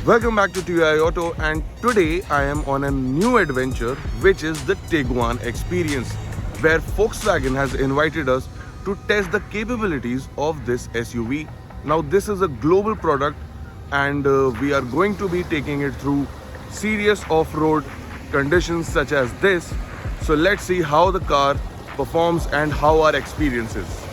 Welcome back to TOI Auto, and today I am on a new adventure, which is the Tiguan Experience, where Volkswagen has invited us to test the capabilities of this SUV. Now this is a global product and we are going to be taking it through serious off-road conditions such as this. So let's see how the car performs and how our experience is.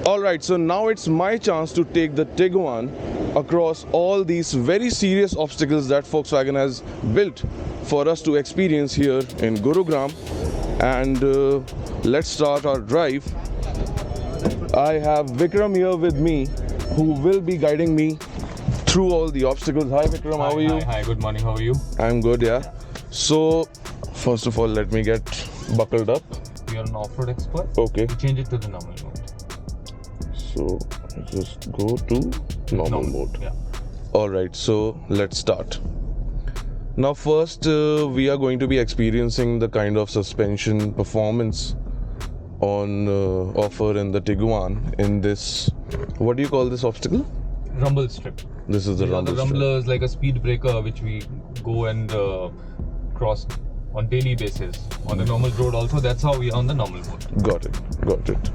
Alright, so now it's my chance to take the Tiguan across all these very serious obstacles that Volkswagen has built for us to experience here in Gurugram. And let's start our drive. I have Vikram here with me, who will be guiding me through all the obstacles. Hi Vikram, how are you? Hi, good morning, how are you? I'm good, yeah. So, first of all, let me get buckled up. We are an off-road expert. Okay. We change it to the normal mode. So, just go to normal mode. Yeah. Alright, so let's start. Now first, we are going to be experiencing the kind of suspension performance on offer in the Tiguan in this, what do you call this obstacle? Rumble strip. This is the rumble strip. The rumblers, like a speed breaker which we go and cross on daily basis. On the normal road also, that's how we are on the normal mode. Got it.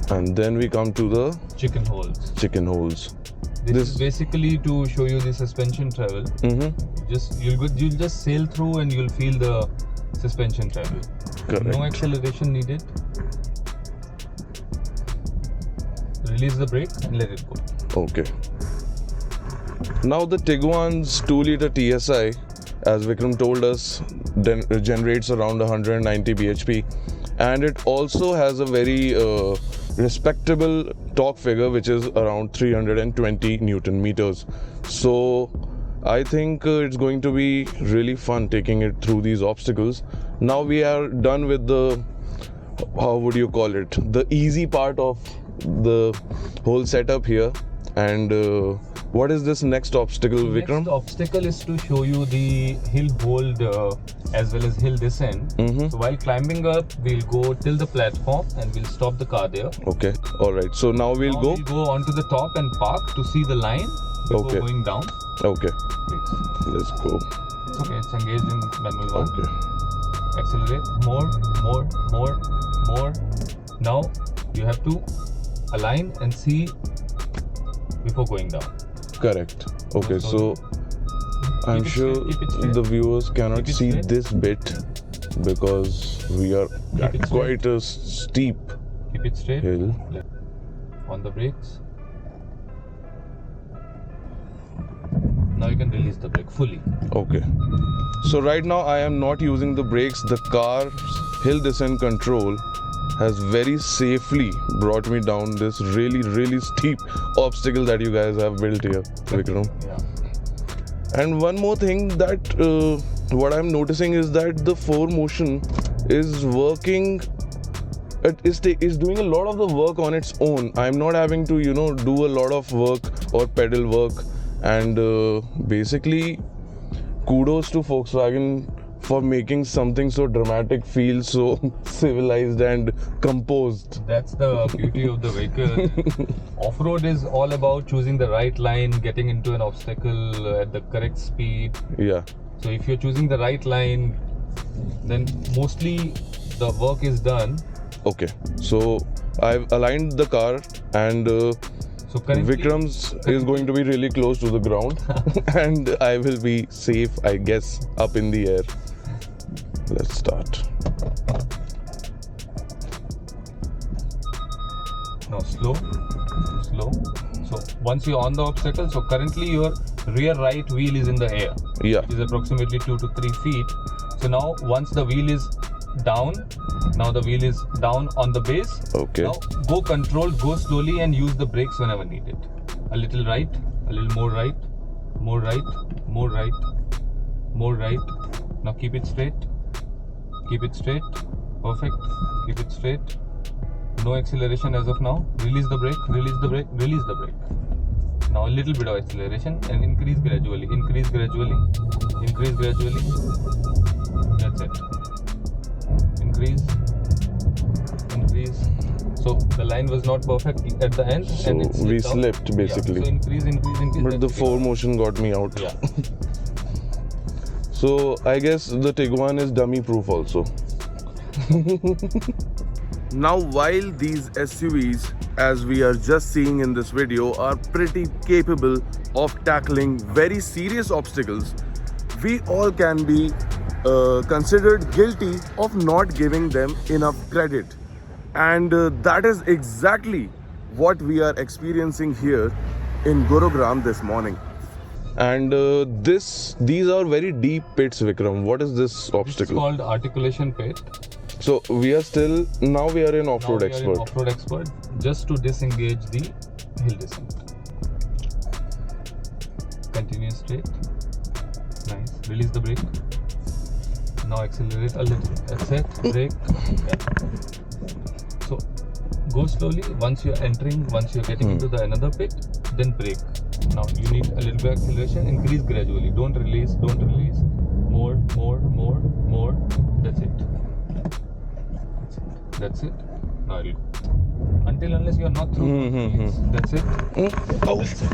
And then we come to the Chicken holes. This is basically to show you the suspension travel. You'll just sail through and you'll feel the suspension travel. Correct. No acceleration needed. Release the brake and let it go. Okay. Now the Tiguan's 2-liter TSI, as Vikram told us, generates around 190 bhp, and it also has a very respectable torque figure, which is around 320 Newton meters. So I think it's going to be really fun taking it through these obstacles. Now we are done with the, how would you call it, the easy part of the whole setup here. And what is this next obstacle, Vikram? Next obstacle is to show you the hill hold as well as hill descent. So while climbing up, we'll go till the platform and we'll stop the car there. Okay, alright. So now we'll go onto the top and park to see the line before going down. Okay. Please. Let's go. It's okay, it's engaged in manual 1. Okay. Accelerate. More. Now you have to align and see before going down. Correct. Okay, so I'm sure the viewers cannot see this bit because we are at quite a steep Keep it straight. hill. On the brakes. Now you can release the brake fully. Okay. So right now I am not using the brakes. The car's hill descent control has very safely brought me down this really steep obstacle that you guys have built here, Vikram. Yeah. And one more thing that what I'm noticing is that the 4motion is working. It is doing a lot of the work on its own. I'm not having to do a lot of work or pedal work. And basically, kudos to Volkswagen for making something so dramatic feel so civilized and composed. That's the beauty of the vehicle. Off-road is all about choosing the right line, getting into an obstacle at the correct speed. Yeah. So if you're choosing the right line, then mostly the work is done. Okay. So I've aligned the car and so Vikram's is going to be really close to the ground and I will be safe, I guess, up in the air. Let's start. Now slow. So once you're on the obstacle, so currently your rear right wheel is in the air. Yeah. Which is approximately 2 to 3 feet. So now once the wheel is down, now the wheel is down on the base. Okay. Now go slowly and use the brakes whenever needed. A little right, a little more right. Now keep it straight. Perfect. Keep it straight. No acceleration as of now. Release the brake. Now a little bit of acceleration and increase gradually. That's it. Increase. So the line was not perfect at the end, So and it we slipped out. slipped basically. Yeah. So increase. But the that's Tiguan. 4motion got me out. Yeah. So I guess the Tiguan is dummy proof also. Now while these SUVs, as we are just seeing in this video, are pretty capable of tackling very serious obstacles, we all can be considered guilty of not giving them enough credit. And that is exactly what we are experiencing here in Gurugram this morning. And these are very deep pits, Vikram. What is this obstacle? It's called articulation pit. So we are now we are in Offroad Now we are in Expert. Offroad Expert, just to disengage the hill descent. Continue straight. Nice. Release the brake. Now accelerate a little. That's it. Brake. Yeah. So go slowly. Once you're getting into the another pit, then brake. Now you need a little bit of acceleration. Increase gradually. Don't release. More. That's it. That's it. Now it'll go. Unless you are not through. That's it. Oh. That's it.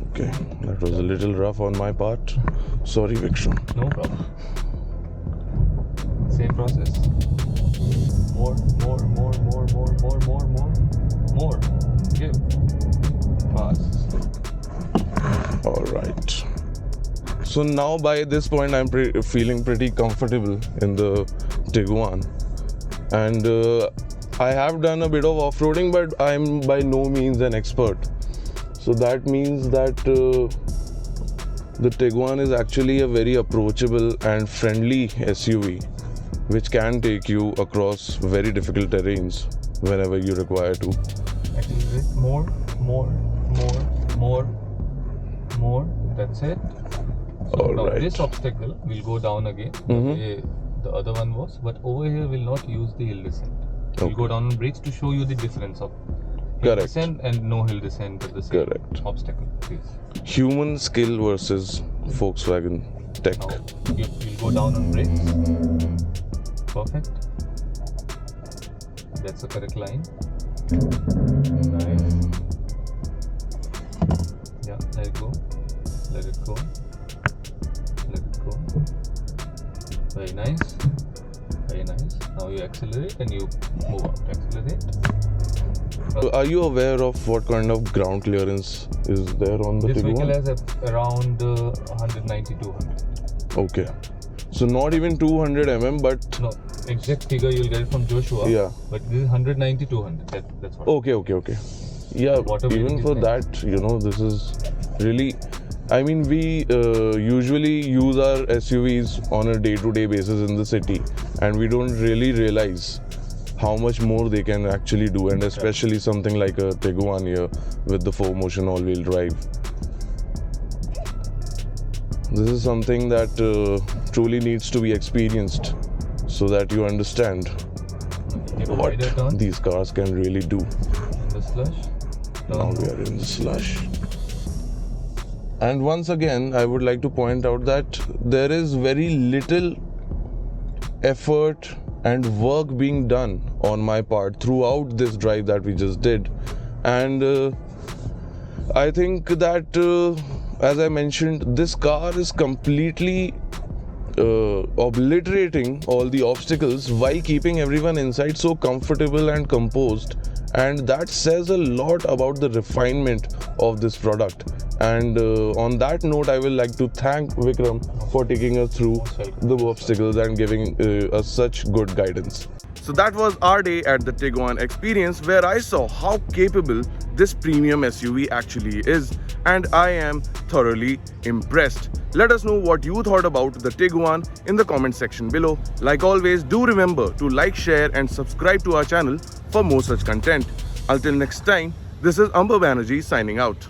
Okay, that was a little rough on my part. Sorry, Vikram. No problem. Same process. More. Give. Fast. All right. So now by this point, I'm feeling pretty comfortable in the Tiguan. And I have done a bit of off-roading, but I'm by no means an expert. So that means that the Tiguan is actually a very approachable and friendly SUV, which can take you across very difficult terrains whenever you require to. Accelerate. More. That's it. So now this obstacle will go down again. The other one was, but over here we'll not use the hill descent. We'll go down on brakes to show you the difference of hill descent and no hill descent at the same obstacle. Please. Human skill versus Volkswagen tech. Now you'll go down on brakes. Perfect. That's the correct line. Nice. Yeah, let it go. Very nice. Now you accelerate and you move out. Accelerate. Are you aware of what kind of ground clearance is there on the This Tiguan? vehicle has around 190 to 100. Okay. So not even 200 mm, but... No, exact figure you'll get it from Joshua. Yeah. But this is 190 to 200. That's what. Okay. Yeah, even for that, this is really... I mean, we usually use our SUVs on a day-to-day basis in the city, and we don't really realize how much more they can actually do, and especially something like a Tiguan here with the 4motion all-wheel drive. This is something that truly needs to be experienced so that you understand what these cars can really do. The slush. Now we are in the slush. And once again, I would like to point out that there is very little effort and work being done on my part throughout this drive that we just did. And I think that, as I mentioned, this car is completely obliterating all the obstacles while keeping everyone inside so comfortable and composed. And that says a lot about the refinement of this product. And on that note, I will like to thank Vikram for taking us through the obstacles and giving us such good guidance. So that was our day at the Tiguan Experience, where I saw how capable this premium SUV actually is, and I am thoroughly impressed. Let us know what you thought about the Tiguan in the comment section below. Like always, do remember to like, share and subscribe to our channel for more such content. Until next time, this is Amber Banerjee signing out.